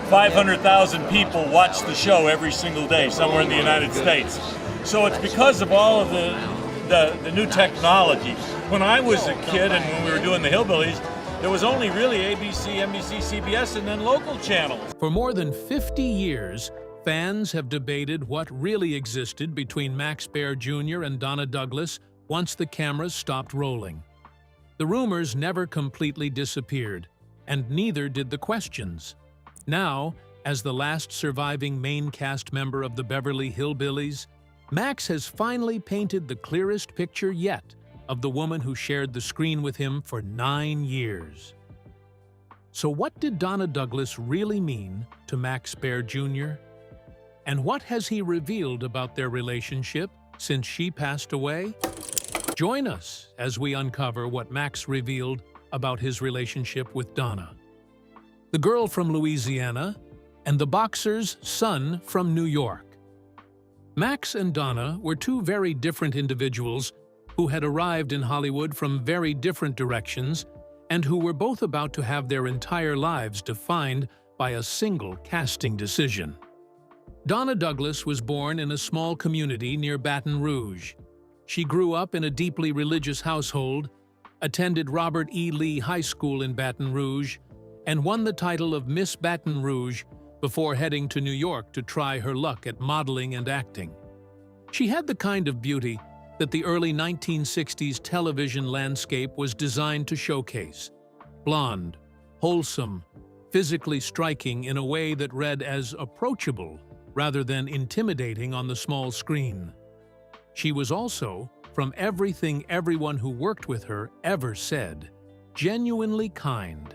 500,000 people watch the show every single day somewhere in the United States. So it's because of all of the new technology. When I was a kid and when we were doing the Hillbillies, there was only really ABC, NBC, CBS, and then local channels. For more than 50 years, fans have debated what really existed between Max Baer Jr. and Donna Douglas once the cameras stopped rolling. The rumors never completely disappeared, and neither did the questions. Now, as the last surviving main cast member of the Beverly Hillbillies, Max has finally painted the clearest picture yet of the woman who shared the screen with him for 9 years. So what did Donna Douglas really mean to Max Baer Jr.? And what has he revealed about their relationship since she passed away? Join us as we uncover what Max revealed about his relationship with Donna, the girl from Louisiana, and the boxer's son from New York. Max and Donna were two very different individuals who had arrived in Hollywood from very different directions and who were both about to have their entire lives defined by a single casting decision. Donna Douglas was born in a small community near Baton Rouge. She grew up in a deeply religious household, attended Robert E. Lee High School in Baton Rouge, and won the title of Miss Baton Rouge before heading to New York to try her luck at modeling and acting. She had the kind of beauty that the early 1960s television landscape was designed to showcase: blonde, wholesome, physically striking in a way that read as approachable rather than intimidating on the small screen. She was also, from everything everyone who worked with her ever said, genuinely kind.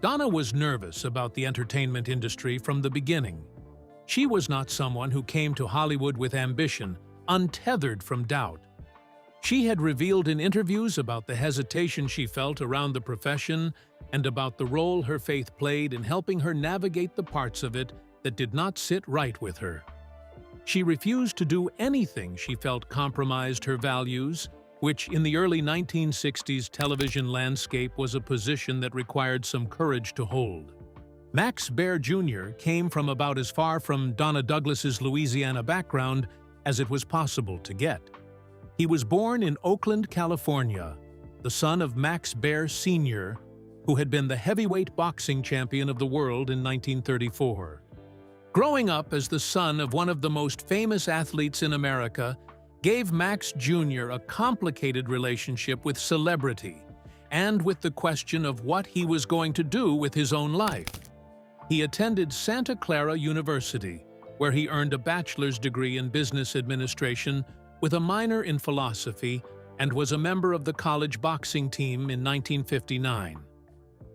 Donna was nervous about the entertainment industry from the beginning. She was not someone who came to Hollywood with ambition, untethered from doubt. She had revealed in interviews about the hesitation she felt around the profession and about the role her faith played in helping her navigate the parts of it that did not sit right with her. She refused to do anything she felt compromised her values, which in the early 1960s television landscape was a position that required some courage to hold. Max Baer Jr. came from about as far from Donna Douglas's Louisiana background as it was possible to get. He was born in Oakland, California, the son of Max Baer Sr., who had been the heavyweight boxing champion of the world in 1934. Growing up as the son of one of the most famous athletes in America gave Max Jr. a complicated relationship with celebrity and with the question of what he was going to do with his own life. He attended Santa Clara University, where he earned a bachelor's degree in business administration with a minor in philosophy, and was a member of the college boxing team in 1959.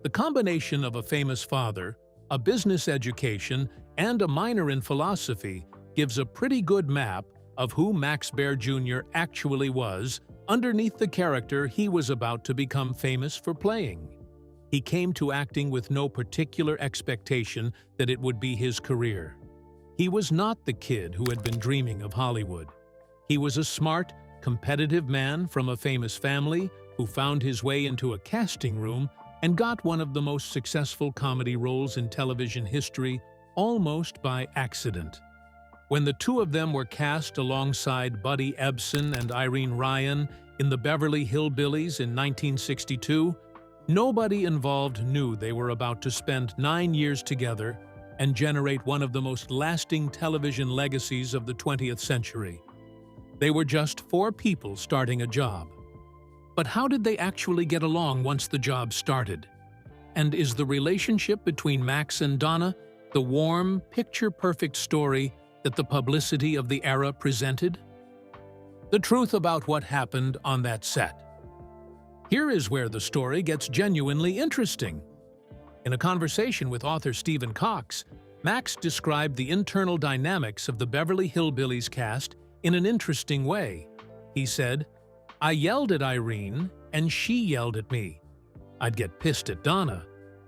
The combination of a famous father, a business education, and a minor in philosophy gives a pretty good map of who Max Baer Jr. actually was underneath the character he was about to become famous for playing. He came to acting with no particular expectation that it would be his career. He was not the kid who had been dreaming of Hollywood. He was a smart, competitive man from a famous family who found his way into a casting room and got one of the most successful comedy roles in television history almost by accident. When the two of them were cast alongside Buddy Ebsen and Irene Ryan in the Beverly Hillbillies in 1962, nobody involved knew they were about to spend 9 years together and generate one of the most lasting television legacies of the 20th century. They were just 4 people starting a job. But how did they actually get along once the job started? And is the relationship between Max and Donna the warm, picture-perfect story that the publicity of the era presented? The truth about what happened on that set. Here is where the story gets genuinely interesting. In a conversation with author Stephen Cox, Max described the internal dynamics of the Beverly Hillbillies cast in an interesting way. He said, "I yelled at Irene, and she yelled at me. I'd get pissed at Donna,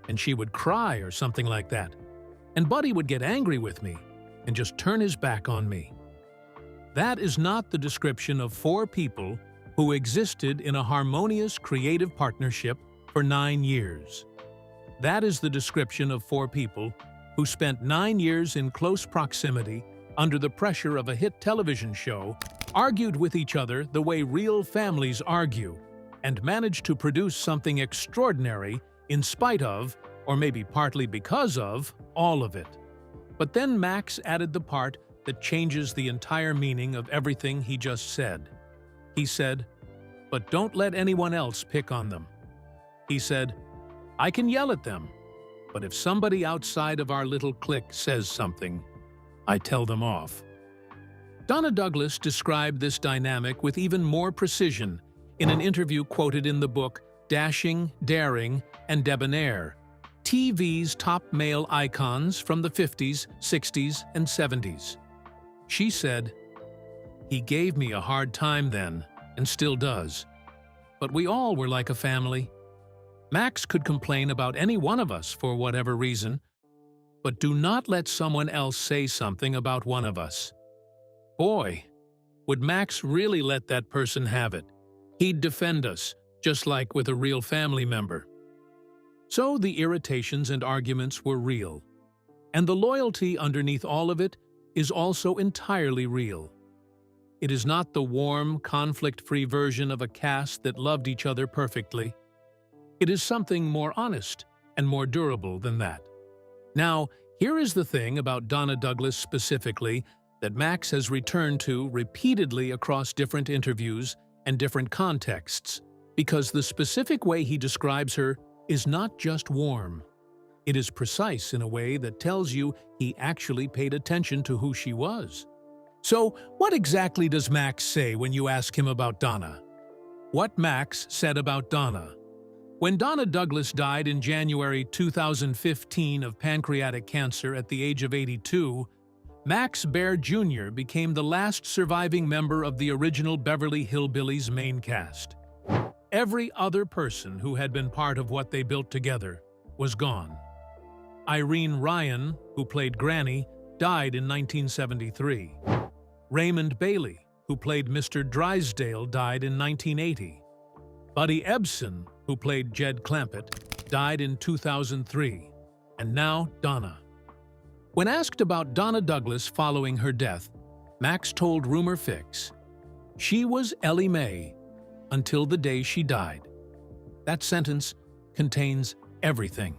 and she would cry or something like that. And Buddy would get angry with me and just turn his back on me." That is not the description of 4 people who existed in a harmonious creative partnership for 9 years. That is the description of 4 people who spent 9 years in close proximity under the pressure of a hit television show, argued with each other the way real families argue, and managed to produce something extraordinary in spite of, or maybe partly because of, all of it. But then Max added the part that changes the entire meaning of everything he just said. He said, "But don't let anyone else pick on them." He said, "I can yell at them, but if somebody outside of our little clique says something, I tell them off." Donna Douglas described this dynamic with even more precision in an interview quoted in the book Dashing, Daring, and Debonair, TV's top male icons from the 50s, 60s, and 70s. She said, "He gave me a hard time then, and still does. But we all were like a family. Max could complain about any one of us for whatever reason, but do not let someone else say something about one of us. Boy, would Max really let that person have it. He'd defend us, just like with a real family member." So the irritations and arguments were real. And the loyalty underneath all of it is also entirely real. It is not the warm, conflict-free version of a cast that loved each other perfectly. It is something more honest and more durable than that. Now, here is the thing about Donna Douglas specifically that Max has returned to repeatedly across different interviews and different contexts, because the specific way he describes her is not just warm. It is precise in a way that tells you he actually paid attention to who she was. So, what exactly does Max say when you ask him about Donna? What Max said about Donna. When Donna Douglas died in January 2015 of pancreatic cancer at the age of 82, Max Baer Jr. became the last surviving member of the original Beverly Hillbillies main cast. Every other person who had been part of what they built together was gone. Irene Ryan, who played Granny, died in 1973. Raymond Bailey, who played Mr. Drysdale, died in 1980. Buddy Ebsen, who played Jed Clampett, died in 2003. And now Donna. When asked about Donna Douglas following her death, Max told Rumor Fix, "She was Ellie Mae until the day she died." That sentence contains everything.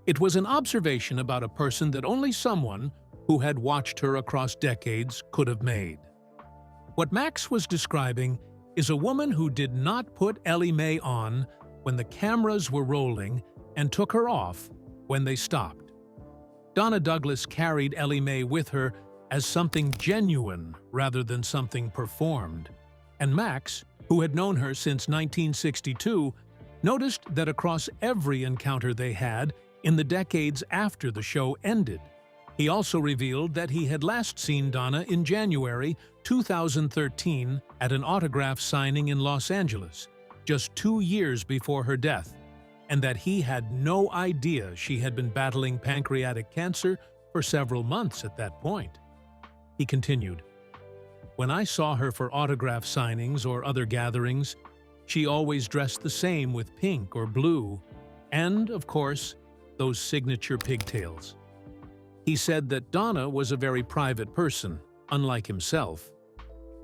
It was an observation about a person that only someone who had watched her across decades could have made. What Max was describing is a woman who did not put Ellie Mae on when the cameras were rolling and took her off when they stopped. Donna Douglas carried Ellie Mae with her as something genuine rather than something performed. And Max, who had known her since 1962, noticed that across every encounter they had in the decades after the show ended. He also revealed that he had last seen Donna in January 2013 at an autograph signing in Los Angeles, just 2 years before her death, and that he had no idea she had been battling pancreatic cancer for several months at that point. He continued, "When I saw her for autograph signings or other gatherings, she always dressed the same with pink or blue, and, of course, those signature pigtails." He said that Donna was a very private person, unlike himself.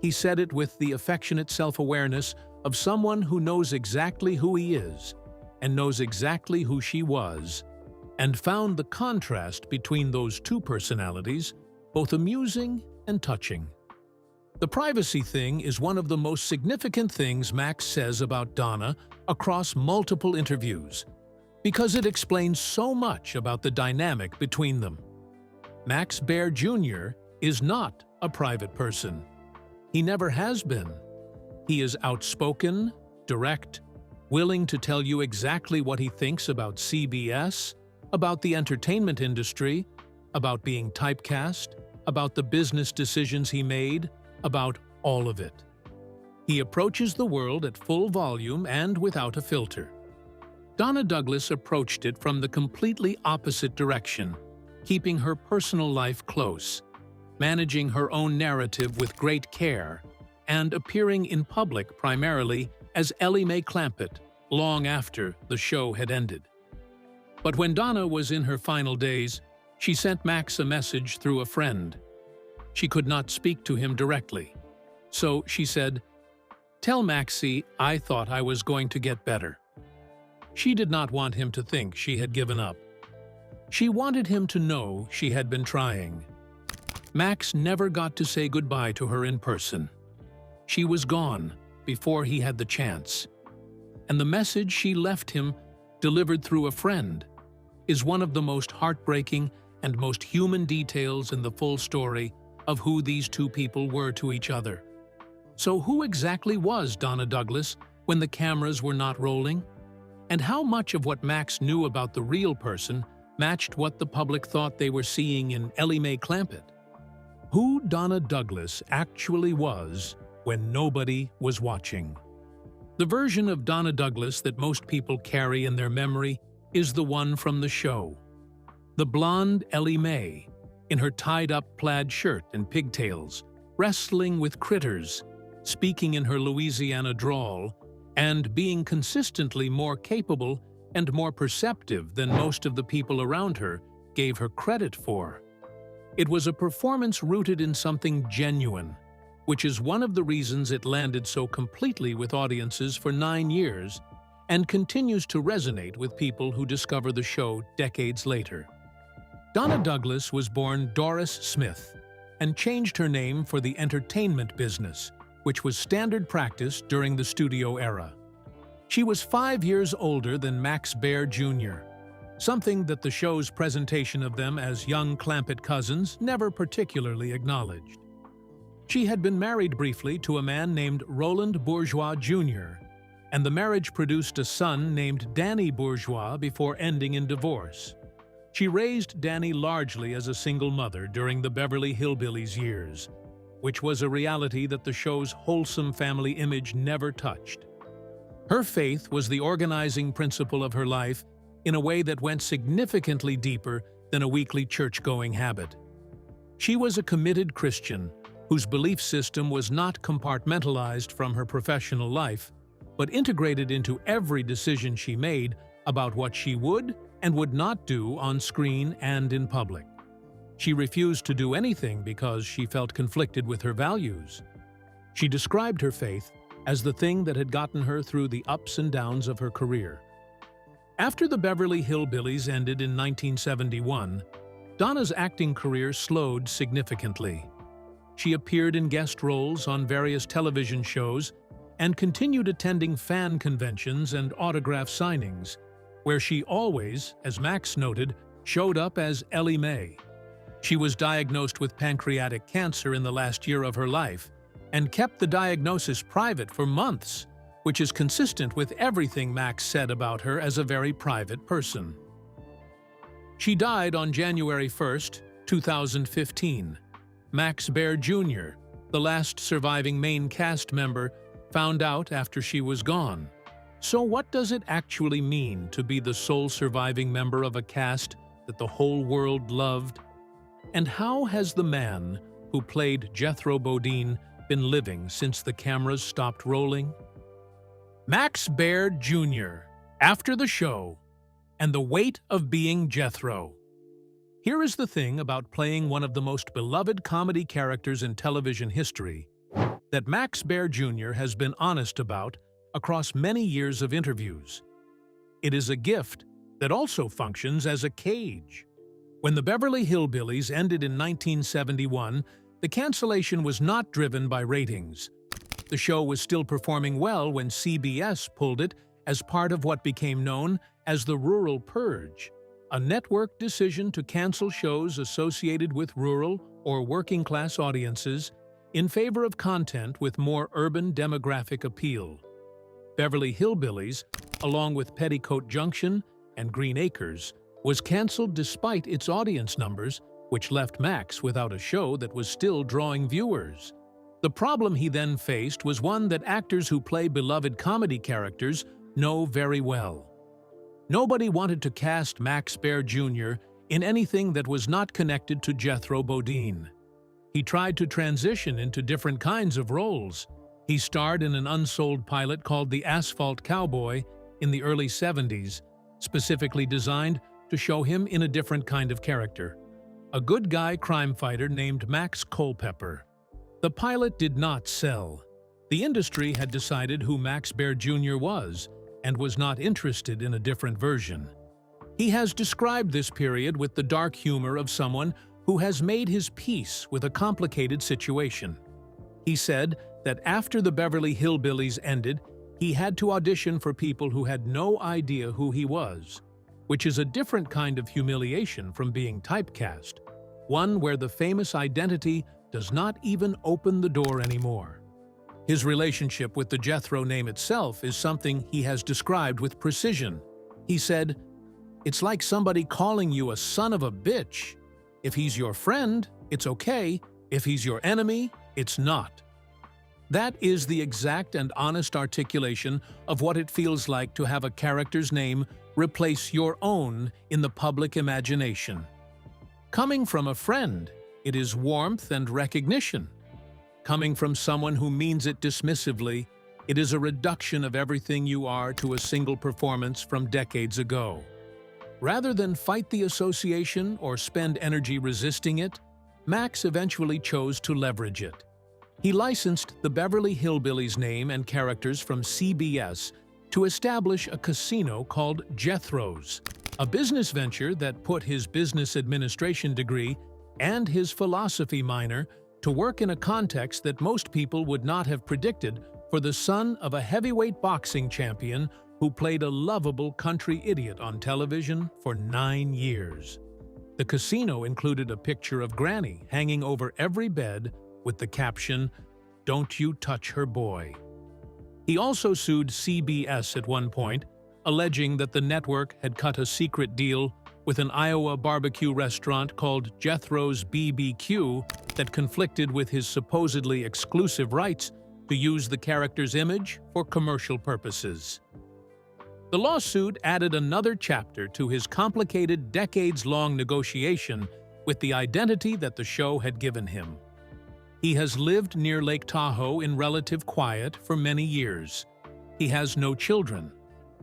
He said it with the affectionate self-awareness of someone who knows exactly who he is and knows exactly who she was, and found the contrast between those two personalities both amusing and touching. The privacy thing is one of the most significant things Max says about Donna across multiple interviews, because it explains so much about the dynamic between them. Max Baer Jr. is not a private person. He never has been. He is outspoken, direct, willing to tell you exactly what he thinks about CBS, about the entertainment industry, about being typecast, about the business decisions he made, about all of it. He approaches the world at full volume and without a filter. Donna Douglas approached it from the completely opposite direction, keeping her personal life close, managing her own narrative with great care, and appearing in public primarily as Ellie Mae Clampett long after the show had ended. But when Donna was in her final days, She sent Max a message through a friend. She could not speak to him directly. So she said, "Tell Maxie I thought I was going to get better." She did not want him to think she had given up. She wanted him to know she had been trying. Max never got to say goodbye to her in person. She was gone before he had the chance. And the message she left him, delivered through a friend, is one of the most heartbreaking and most human details in the full story of who these two people were to each other. So who exactly was Donna Douglas when the cameras were not rolling? And how much of what Max knew about the real person matched what the public thought they were seeing in Ellie Mae Clampett? Who Donna Douglas actually was when nobody was watching. The version of Donna Douglas that most people carry in their memory is the one from the show. The blonde Ellie Mae, in her tied-up plaid shirt and pigtails, wrestling with critters, speaking in her Louisiana drawl, and being consistently more capable and more perceptive than most of the people around her gave her credit for. It was a performance rooted in something genuine, which is one of the reasons it landed so completely with audiences for 9 years and continues to resonate with people who discover the show decades later. Donna Douglas was born Doris Smith and changed her name for the entertainment business, which was standard practice during the studio era. She was 5 years older than Max Baer Jr., something that the show's presentation of them as young Clampett cousins never particularly acknowledged. She had been married briefly to a man named Roland Bourgeois Jr., and the marriage produced a son named Danny Bourgeois before ending in divorce. She raised Danny largely as a single mother during the Beverly Hillbillies years, which was a reality that the show's wholesome family image never touched. Her faith was the organizing principle of her life in a way that went significantly deeper than a weekly church-going habit. She was a committed Christian whose belief system was not compartmentalized from her professional life, but integrated into every decision she made about what she would and would not do on screen and in public. She refused to do anything because she felt conflicted with her values. She described her faith as the thing that had gotten her through the ups and downs of her career. After the Beverly Hillbillies ended in 1971, Donna's acting career slowed significantly. She appeared in guest roles on various television shows and continued attending fan conventions and autograph signings, where she always, as Max noted, showed up as Ellie Mae. She was diagnosed with pancreatic cancer in the last year of her life and kept the diagnosis private for months, which is consistent with everything Max said about her as a very private person. She died on January 1st, 2015. Max Baer Jr., the last surviving main cast member, found out after she was gone. So what does it actually mean to be the sole surviving member of a cast that the whole world loved? And how has the man who played Jethro Bodine been living since the cameras stopped rolling? Max Baer Jr., after the show, and the weight of being Jethro. Here is the thing about playing one of the most beloved comedy characters in television history that Max Baer Jr. has been honest about across many years of interviews. It is a gift that also functions as a cage. When the Beverly Hillbillies ended in 1971, the cancellation was not driven by ratings. The show was still performing well when CBS pulled it as part of what became known as the Rural Purge, a network decision to cancel shows associated with rural or working-class audiences in favor of content with more urban demographic appeal. Beverly Hillbillies, along with Petticoat Junction and Green Acres, was canceled despite its audience numbers, which left Max without a show that was still drawing viewers. The problem he then faced was one that actors who play beloved comedy characters know very well. Nobody wanted to cast Max Baer Jr. in anything that was not connected to Jethro Bodine. He tried to transition into different kinds of roles. He starred in an unsold pilot called The Asphalt Cowboy in the early 70s, specifically designed to show him in a different kind of character. a good guy crime fighter named Max Culpepper. The pilot did not sell. The industry had decided who Max Baer Jr. was and was not interested in a different version. He has described this period with the dark humor of someone who has made his peace with a complicated situation. He said that after the Beverly Hillbillies ended, he had to audition for people who had no idea who he was, which is a different kind of humiliation from being typecast, one where the famous identity does not even open the door anymore. His relationship with the Jethro name itself is something he has described with precision. He said, "It's like somebody calling you a son of a bitch. If he's your friend, it's okay. If he's your enemy, it's not." That is the exact and honest articulation of what it feels like to have a character's name replace your own in the public imagination. Coming from a friend, it is warmth and recognition. Coming from someone who means it dismissively, it is a reduction of everything you are to a single performance from decades ago. Rather than fight the association or spend energy resisting it, Max eventually chose to leverage it. He licensed the Beverly Hillbillies name and characters from CBS to establish a casino called Jethro's, a business venture that put his business administration degree and his philosophy minor to work in a context that most people would not have predicted for the son of a heavyweight boxing champion who played a lovable country idiot on television for 9 years. The casino included a picture of Granny hanging over every bed with the caption, "Don't you touch her boy." He also sued CBS at one point, alleging that the network had cut a secret deal with an Iowa barbecue restaurant called Jethro's BBQ that conflicted with his supposedly exclusive rights to use the character's image for commercial purposes. The lawsuit added another chapter to his complicated decades-long negotiation with the identity that the show had given him. He has lived near Lake Tahoe in relative quiet for many years. He has no children,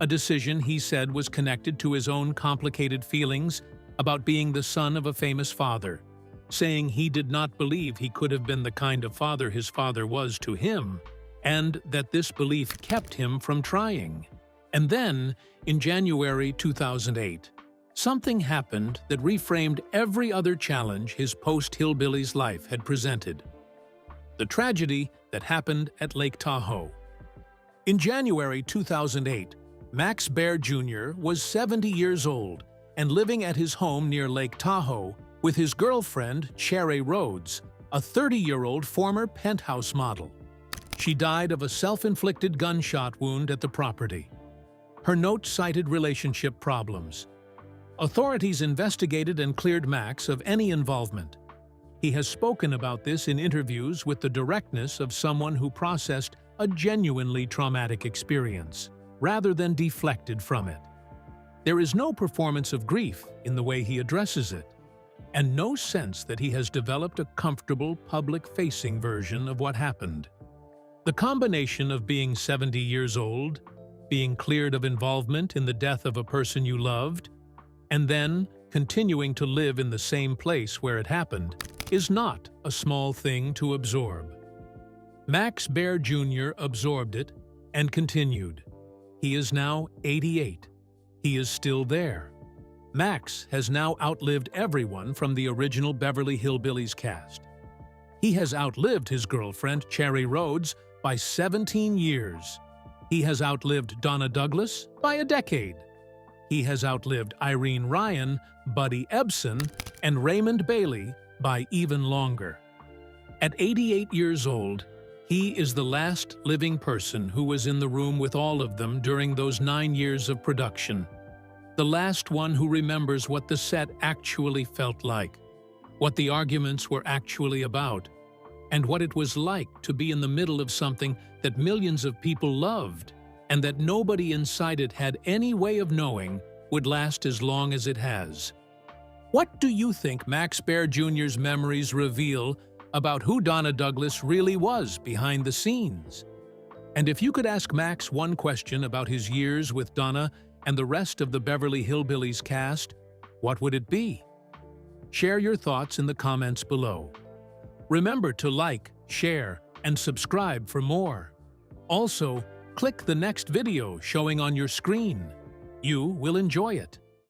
a decision he said was connected to his own complicated feelings about being the son of a famous father, saying he did not believe he could have been the kind of father his father was to him, and that this belief kept him from trying. And then, in January 2008, something happened that reframed every other challenge his post-Hillbillies life had presented. The tragedy that happened at Lake Tahoe. In January 2008, Max Baer Jr. was 70 years old and living at his home near Lake Tahoe with his girlfriend, Cherry Rhodes, a 30-year-old former penthouse model. She died of a self-inflicted gunshot wound at the property. Her note cited relationship problems. Authorities investigated and cleared Max of any involvement. He has spoken about this in interviews with the directness of someone who processed a genuinely traumatic experience, rather than deflected from it. There is no performance of grief in the way he addresses it, and no sense that he has developed a comfortable, public-facing version of what happened. The combination of being 70 years old, being cleared of involvement in the death of a person you loved, and then continuing to live in the same place where it happened, is not a small thing to absorb. Max Baer Jr. absorbed it and continued. He is now 88. He is still there. Max has now outlived everyone from the original Beverly Hillbillies cast. He has outlived his girlfriend, Cherry Rhodes, by 17 years. He has outlived Donna Douglas by a decade. He has outlived Irene Ryan, Buddy Ebsen, and Raymond Bailey by even longer. At 88 years old, he is the last living person who was in the room with all of them during those 9 years of production. The last one who remembers what the set actually felt like, what the arguments were actually about, and what it was like to be in the middle of something that millions of people loved, and that nobody inside it had any way of knowing would last as long as it has. What do you think Max Baer Jr.'s memories reveal about who Donna Douglas really was behind the scenes? And if you could ask Max one question about his years with Donna and the rest of the Beverly Hillbillies cast, what would it be? Share your thoughts in the comments below. Remember to like, share, and subscribe for more. Also, click the next video showing on your screen. You will enjoy it.